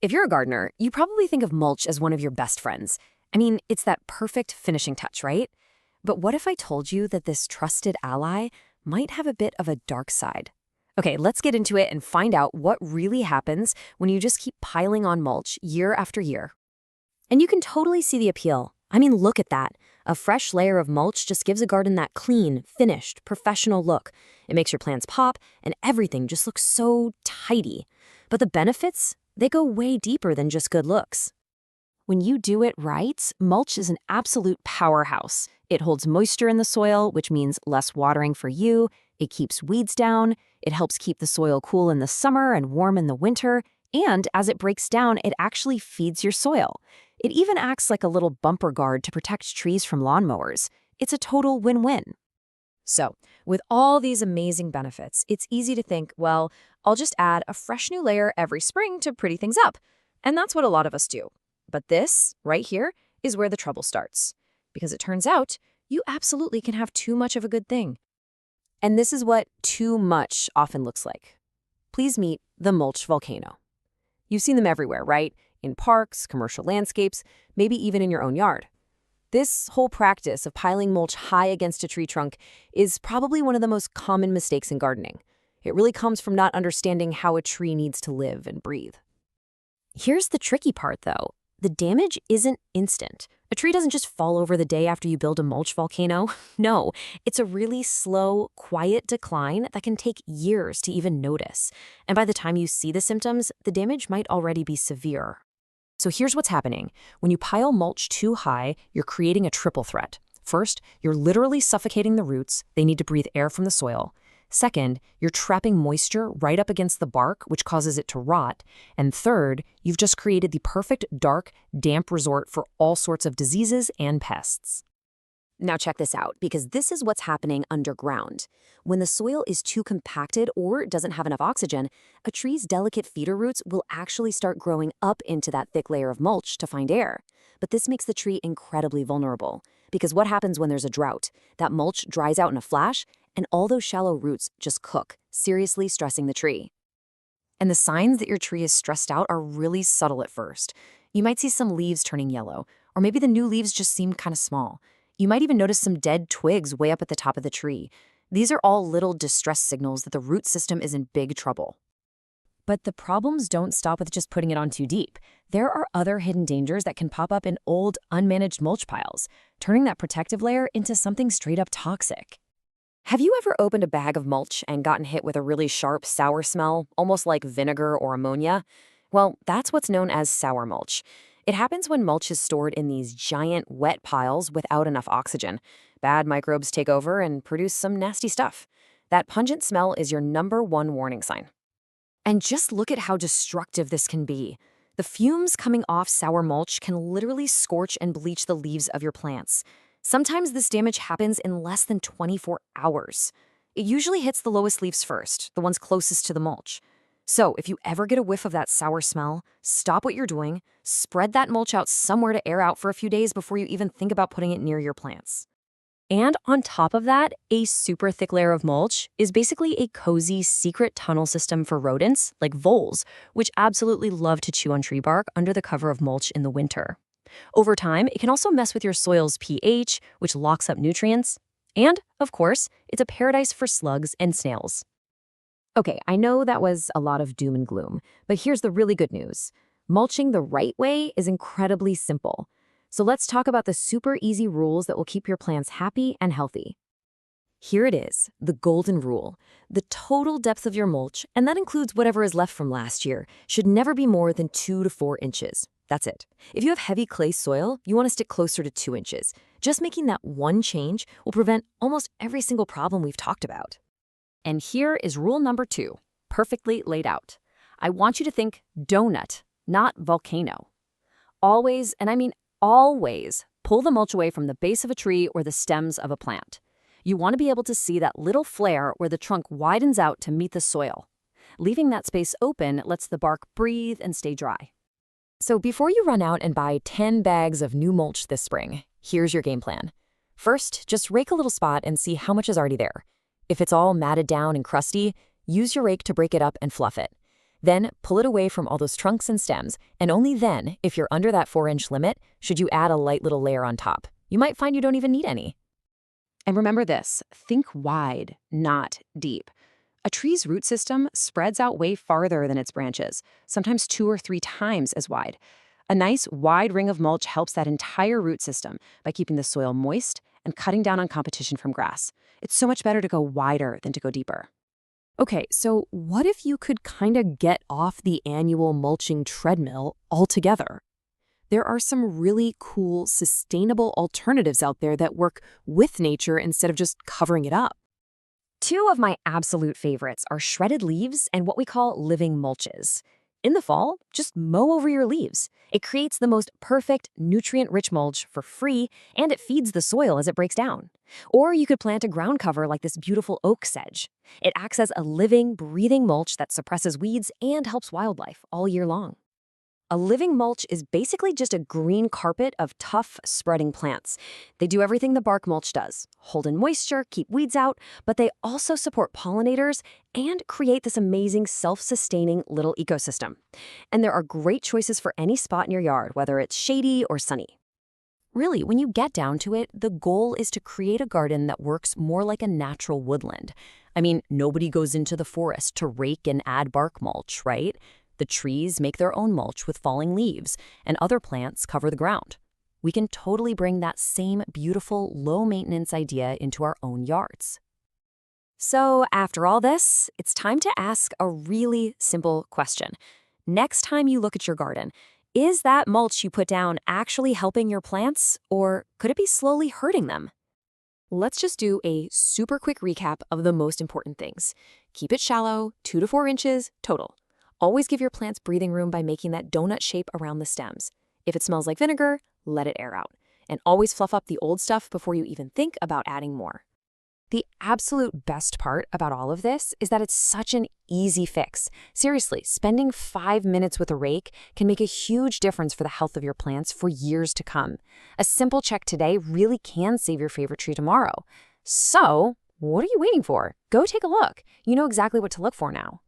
If you're a gardener, you probably think of mulch as one of your best friends. I mean, it's that perfect finishing touch, right? But what if I told you that this trusted ally might have a bit of a dark side? Okay, let's get into it and find out what really happens when you just keep piling on mulch year after year. And you can totally see the appeal. I mean, look at that. A fresh layer of mulch just gives a garden that clean, finished, professional look. It makes your plants pop, and everything just looks so tidy. But the benefits? They go way deeper than just good looks. When you do it right, mulch is an absolute powerhouse. It holds moisture in the soil, which means less watering for you. It keeps weeds down. It helps keep the soil cool in the summer and warm in the winter. And as it breaks down, it actually feeds your soil. It even acts like a little bumper guard to protect trees from lawnmowers. It's a total win-win. So, with all these amazing benefits, it's easy to think, well, I'll just add a fresh new layer every spring to pretty things up. And that's what a lot of us do. But this, right here, is where the trouble starts. Because it turns out, you absolutely can have too much of a good thing. And this is what too much often looks like. Please meet the mulch volcano. You've seen them everywhere, right? In parks, commercial landscapes, maybe even in your own yard. This whole practice of piling mulch high against a tree trunk is probably one of the most common mistakes in gardening. It really comes from not understanding how a tree needs to live and breathe. Here's the tricky part, though. The damage isn't instant. A tree doesn't just fall over the day after you build a mulch volcano. No, it's a really slow, quiet decline that can take years to even notice. And by the time you see the symptoms, the damage might already be severe. So here's what's happening. When you pile mulch too high, you're creating a triple threat. First, you're literally suffocating the roots. They need to breathe air from the soil. Second, you're trapping moisture right up against the bark, which causes it to rot. And third, you've just created the perfect dark, damp resort for all sorts of diseases and pests. Now check this out, because this is what's happening underground. When the soil is too compacted or doesn't have enough oxygen, a tree's delicate feeder roots will actually start growing up into that thick layer of mulch to find air. But this makes the tree incredibly vulnerable, because what happens when there's a drought? That mulch dries out in a flash, and all those shallow roots just cook, seriously stressing the tree. And the signs that your tree is stressed out are really subtle at first. You might see some leaves turning yellow, or maybe the new leaves just seem kind of small. You might even notice some dead twigs way up at the top of the tree. These are all little distress signals that the root system is in big trouble. But the problems don't stop with just putting it on too deep. There are other hidden dangers that can pop up in old, unmanaged mulch piles, turning that protective layer into something straight up toxic. Have you ever opened a bag of mulch and gotten hit with a really sharp, sour smell, almost like vinegar or ammonia? Well, that's what's known as sour mulch. It happens when mulch is stored in these giant, wet piles without enough oxygen. Bad microbes take over and produce some nasty stuff. That pungent smell is your #1 warning sign. And just look at how destructive this can be. The fumes coming off sour mulch can literally scorch and bleach the leaves of your plants. Sometimes this damage happens in less than 24 hours. It usually hits the lowest leaves first, the ones closest to the mulch. So if you ever get a whiff of that sour smell, stop what you're doing, spread that mulch out somewhere to air out for a few days before you even think about putting it near your plants. And on top of that, a super thick layer of mulch is basically a cozy secret tunnel system for rodents, like voles, which absolutely love to chew on tree bark under the cover of mulch in the winter. Over time, it can also mess with your soil's pH, which locks up nutrients. And, of course, it's a paradise for slugs and snails. Okay, I know that was a lot of doom and gloom, but here's the really good news. Mulching the right way is incredibly simple. So let's talk about the super easy rules that will keep your plants happy and healthy. Here it is, the golden rule. The total depth of your mulch, and that includes whatever is left from last year, should never be more than 2 to 4 inches. That's it. If you have heavy clay soil, you want to stick closer to 2 inches. Just making that one change will prevent almost every single problem we've talked about. And here is rule number 2, perfectly laid out. I want you to think donut, not volcano. Always, and I mean always, pull the mulch away from the base of a tree or the stems of a plant. You want to be able to see that little flare where the trunk widens out to meet the soil. Leaving that space open lets the bark breathe and stay dry. So before you run out and buy 10 bags of new mulch this spring, here's your game plan. First, just rake a little spot and see how much is already there. If it's all matted down and crusty, use your rake to break it up and fluff it. Then pull it away from all those trunks and stems, and only then, if you're under that 4-inch limit, should you add a light little layer on top. You might find you don't even need any. And remember this, think wide, not deep. A tree's root system spreads out way farther than its branches, sometimes 2 or 3 times as wide. A nice wide ring of mulch helps that entire root system by keeping the soil moist and cutting down on competition from grass. It's so much better to go wider than to go deeper. Okay, so what if you could kind of get off the annual mulching treadmill altogether? There are some really cool, sustainable alternatives out there that work with nature instead of just covering it up. 2 of my absolute favorites are shredded leaves and what we call living mulches. In the fall, just mow over your leaves. It creates the most perfect, nutrient-rich mulch for free, and it feeds the soil as it breaks down. Or you could plant a ground cover like this beautiful oak sedge. It acts as a living, breathing mulch that suppresses weeds and helps wildlife all year long. A living mulch is basically just a green carpet of tough, spreading plants. They do everything the bark mulch does, hold in moisture, keep weeds out, but they also support pollinators and create this amazing self-sustaining little ecosystem. And there are great choices for any spot in your yard, whether it's shady or sunny. Really, when you get down to it, the goal is to create a garden that works more like a natural woodland. I mean, nobody goes into the forest to rake and add bark mulch, right? The trees make their own mulch with falling leaves, and other plants cover the ground. We can totally bring that same beautiful, low-maintenance idea into our own yards. So after all this, it's time to ask a really simple question. Next time you look at your garden, is that mulch you put down actually helping your plants, or could it be slowly hurting them? Let's just do a super quick recap of the most important things. Keep it shallow, 2 to 4 inches total. Always give your plants breathing room by making that donut shape around the stems. If it smells like vinegar, let it air out. And always fluff up the old stuff before you even think about adding more. The absolute best part about all of this is that it's such an easy fix. Seriously, spending 5 minutes with a rake can make a huge difference for the health of your plants for years to come. A simple check today really can save your favorite tree tomorrow. So, what are you waiting for? Go take a look. You know exactly what to look for now.